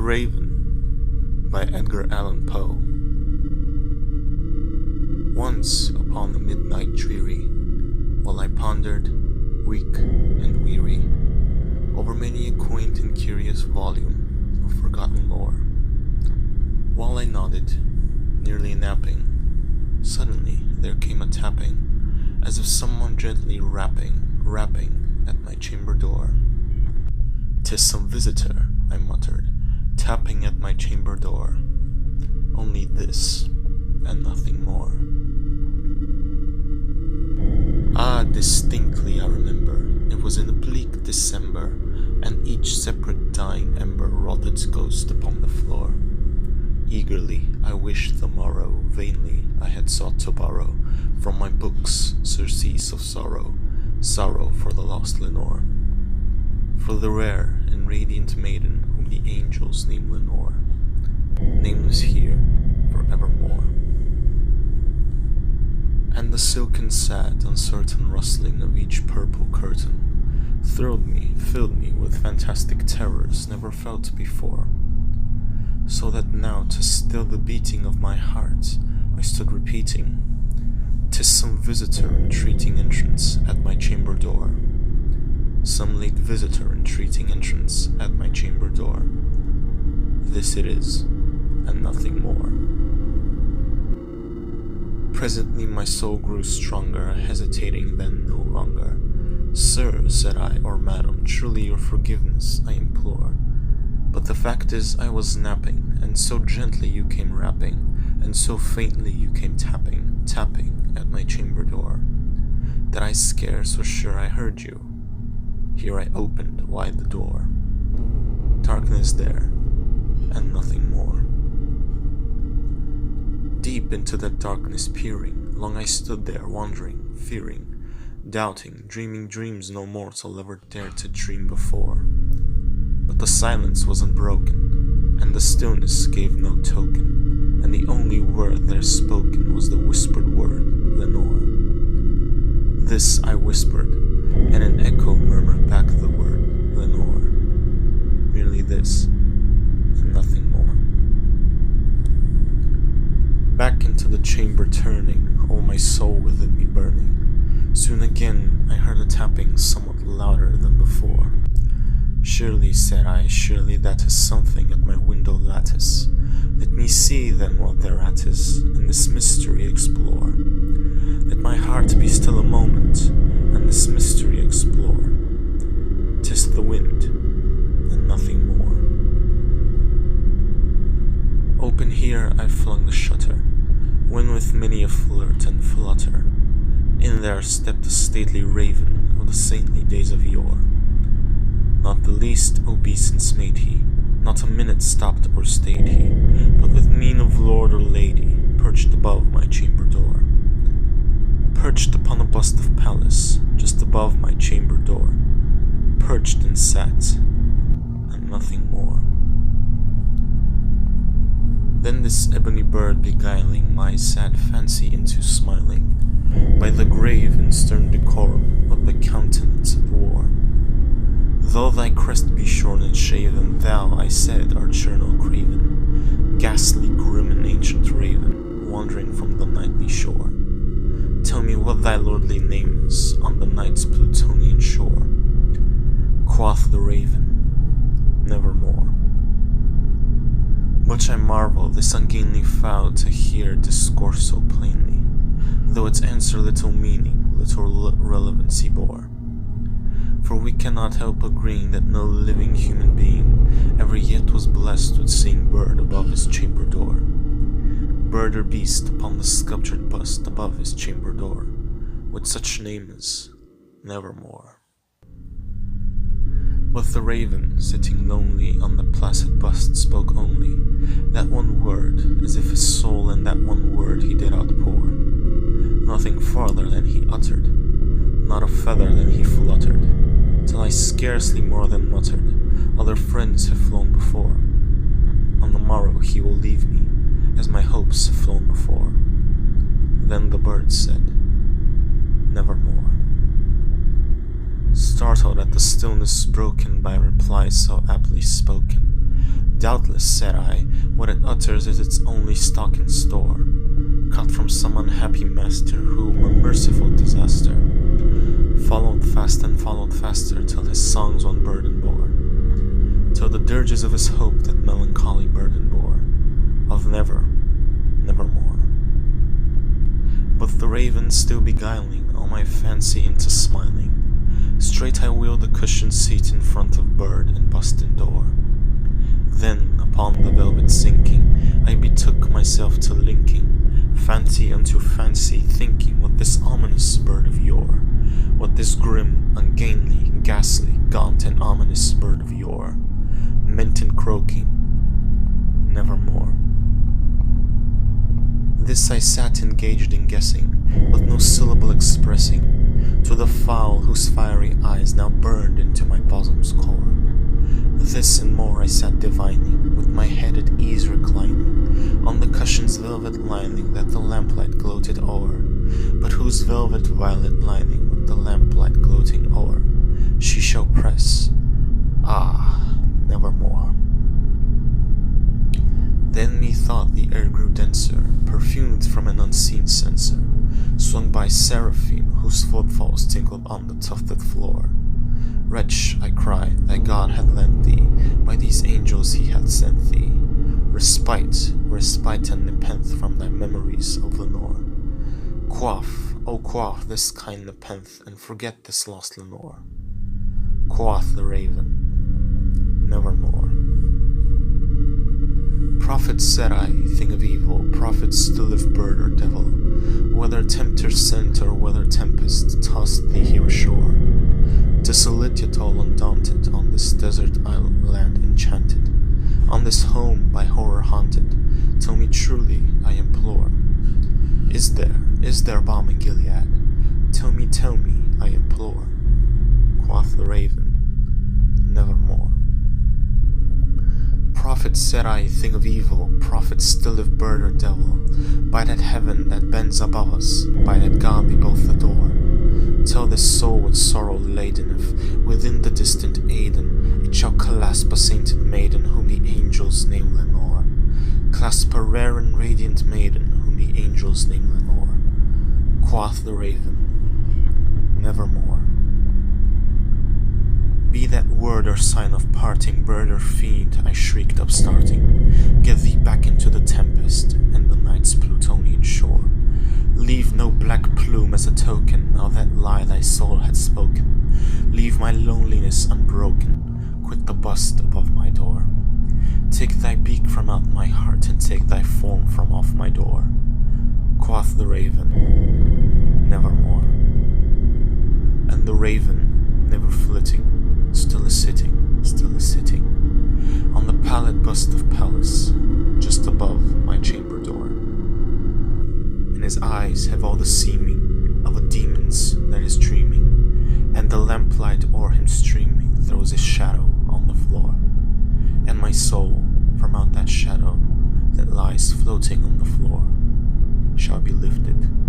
The Raven by Edgar Allan Poe. Once upon the midnight dreary, while I pondered, weak and weary, over many a quaint and curious volume of forgotten lore, while I nodded, nearly napping, suddenly there came a tapping, as of someone gently rapping at my chamber door. "'Tis some visitor," I muttered, tapping at my chamber door. Only this, and nothing more. Ah, distinctly I remember, it was in a bleak December, and each separate dying ember wrought its ghost upon the floor. Eagerly I wished the morrow, vainly I had sought to borrow from my books surcease of sorrow, sorrow for the lost Lenore, for the rare and radiant maiden whom the angels name Lenore, nameless here forevermore. And the silken sad, uncertain rustling of each purple curtain thrilled me, filled me with fantastic terrors never felt before, so that now to still the beating of my heart I stood repeating, "'Tis some visitor entreating entrance at my chamber door, some late visitor entreating entrance at my chamber door. This it is, and nothing more." Presently my soul grew stronger, hesitating then no longer. "Sir," said I, "or madam, truly your forgiveness I implore. But the fact is I was napping, and so gently you came rapping, and so faintly you came tapping at my chamber door, that I scarce was sure I heard you. Here I opened wide the door. Darkness there, and nothing more." Deep into that darkness peering, long I stood there wondering, fearing, doubting, dreaming dreams no mortal ever dared to dream before. But the silence was unbroken, and the stillness gave no token, and the only word there spoken was the whispered word, "Lenore." This I whispered, and an echo murmured back the word, "Lenore." Merely this, and nothing more. Back into the chamber turning, all my soul within me burning. Soon again I heard a tapping somewhat louder than before. "Surely," said I, "surely that is something at my window lattice. Let me see then what thereat is, and this mystery explore. Let my heart be still a moment, and this mystery explore. 'Tis the wind, and nothing more." Open here I flung the shutter, when with many a flirt and flutter, in there stepped a stately raven of the saintly days of yore. Not the least obeisance made he, not a minute stopped or stayed he, but with mien of lord or lady, perched above my chamber door. Perched upon a bust of Pallas, just above my chamber door, perched and sat, and nothing more. Then this ebony bird beguiling my sad fancy into smiling, by the grave and stern decorum of the countenance it wore. "Though thy crest be shorn and shaven, thou," I said, "art sure no craven, ghastly, grim, and ancient raven, wandering from the nightly shore. Tell me what thy lordly name is on the night's Plutonian shore." Quoth the raven, "Nevermore." Much I marvel this ungainly fowl to hear discourse so plainly, though its answer little meaning, little relevancy bore. For we cannot help agreeing that no living human being ever yet was blessed with seeing bird above his chamber door, bird or beast upon the sculptured bust above his chamber door, with such name as Nevermore. But the raven, sitting lonely on the placid bust, spoke only that one word, as if his soul in that one word he did outpour. Nothing farther than he uttered, not a feather than he fluttered, till I scarcely more than muttered, "Other friends have flown before. On the morrow he will leave me, as my hopes have flown before." Then the bird said, "Nevermore." Startled at the stillness broken by reply so aptly spoken, Doubtless, said I, what it utters is its only stock in store, cut from some unhappy master whom a merciful disaster followed fast and followed faster till his songs one burden bore, till the dirges of his hope that melancholy burden bore, of never, nevermore. But the raven still beguiling all my fancy into smiling, straight I wheeled the cushioned seat in front of bird and bustin' door. Then, upon the velvet sinking, I betook myself to linking fancy unto fancy, thinking what this ominous bird of yore, what this grim, ungainly, ghastly, gaunt and ominous bird of yore meant in croaking, nevermore. This I sat engaged in guessing, with no syllable expressing, to the fowl whose fiery eyes now burned into my bosom's core. This and more I sat divining, with my head at ease reclining, on the cushion's velvet lining that the lamplight gloated o'er, but whose velvet violet lining with the lamplight gloating o'er, she shall press, nevermore. Then methought the air grew denser, perfumed from an unseen censer, swung by seraphim whose footfalls tinkled on the tufted floor. Wretch, I cried, thy God had lent thee, by these angels he hath sent thee, respite, respite and nepenthe from thy memories of Lenore. Quaff, O quaff this kind nepenthe, and forget this lost Lenore. Quoth the raven, nevermore. Prophet, said I, thing of evil, prophet still if bird or devil, whether tempter sent or whether tempest tossed thee here ashore, desolate yet all undaunted, on this desert island land enchanted, on this home by horror haunted, tell me truly, I implore, is there balm in Gilead? Tell me, I implore. Quoth the raven, nevermore. Prophet, said I, thing of evil, prophet still if bird or devil, by that heaven that bends above us, by that God we both adore, tell this soul with sorrow laden if, within the distant Aidenn, it shall clasp a sainted maiden whom the angels name Lenore, clasp a rare and radiant maiden whom the angels name Lenore. Quoth the raven, nevermore. Be that word or sign of parting, bird or fiend, I shrieked upstarting, get thee back into the tempest and the night's Plutonian shore. Leave no black plume as a token of that lie thy soul had spoken. Leave my loneliness unbroken, quit the bust above my door. Take thy beak from out my heart, and take thy form from off my door. Quoth the raven, nevermore. And the raven, never flitting, still is sitting, on the pallid bust of Pallas, just above my chamber door. And his eyes have all the seeming of a demon's that is dreaming, and the lamplight o'er him streaming throws his shadow on the floor. And my soul, from out that shadow that lies floating on the floor, shall be lifted